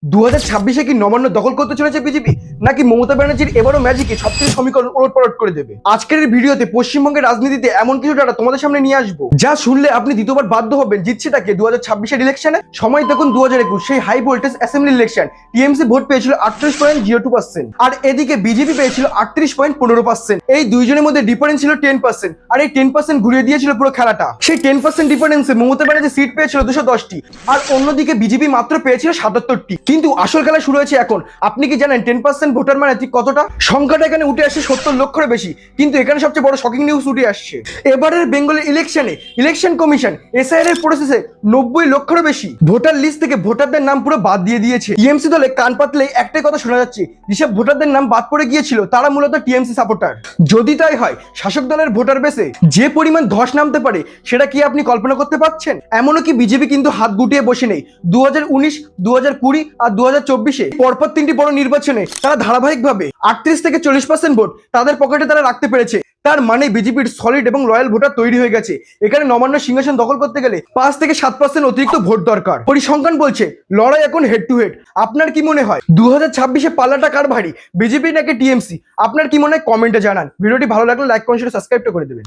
2026-এ কি নবান্ন দখল করতে চলেছে বিজেপি, নাকি মমতা ব্যানার্জির এবারও ম্যাজিকে সবকিছু সমীকরণ ওলটপালট করে দেবে? আজকের এই ভিডিওতে পশ্চিমবঙ্গের রাজনীতিতে এমন কিছু ডাটা তোমাদের সামনে নিয়ে আসবো যা শুনলে আপনি দ্বিতীয়বার বাধ্য হবেন জিতছেটাকে 2026-এর ইলেকশনে। সময় দেখুন 2021, সেই high voltage assembly election. TMC vote পেয়েছিল 38.02%, আর এদিকে বিজেপি পেয়েছিল 38.15%। এই দুইজনের মধ্যে ডিফারেন্স ছিল 10%, আর এই 10% ঘুরিয়ে দিয়েছিল পুরো খেলাটা। সেই 10% ডিফারেন্সে মমতা ব্যানার্জি সিট পেয়েছিল 210টি, আর অন্যদিকে বিজেপি মাত্র পেয়েছিল 77টি। কিন্তু আসল খেলা শুরু হয়েছে এখন। আপনি কি জানেন 10% ভোটার মানে ঠিক কতটা? সংখ্যাটা এখানে উঠে আসছে 70 লক্ষের বেশি। কিন্তু এখানে সবচেয়ে বড় শকিং নিউজ উঠে আসছে, এবারের বেঙ্গলের ইলেকশনে ইলেকশন কমিশন এসআইআর এর প্রসেসে 90 লক্ষের বেশি ভোটার লিস্ট থেকে ভোটারদের নাম পুরো বাদ দিয়ে দিয়েছে। টিএমসি দলে কান পাতলে একটাই কথা শোনা যাচ্ছে, যেসব ভোটারদের নাম বাদ পড়ে গিয়েছিল তারা মূলত টিএমসি সাপোর্টার। যদি তাই হয়, শাসক দলের ভোটার বেসে যে পরিমাণ ধস নামতে পারে সেটা কি আপনি কল্পনা করতে পারছেন? এমনও কি বিজেপি কিন্তু হাত গুটিয়ে বসে নেই। 2019, 2020 আর 2024-এ পরপর তিনটি বড় নির্বাচনে তারা ধারাবাহিকভাবে 38 থেকে 40% ভোট তাদের পকেটে তারা রাখতে পেরেছে। তার মানে বিজেপির সলিড এবং লয়াল ভোটার তৈরি হয়ে গেছে। এখানে নবান্ন সিংহাসন দখল করতে গেলে 5 থেকে 7% অতিরিক্ত ভোট দরকার। পরিসংখ্যান বলছে লড়াই এখন হেড টু হেড। আপনার কি মনে হয় 2026-এ পাল্লাটা কার ভারী, বিজেপি নাকি টিএমসি? আপনার কি মনে হয় কমেন্টে জানান। ভিডিওটি ভালো লাগলে লাইক, কমেন্ট, সাবস্ক্রাইব করে দেবেন।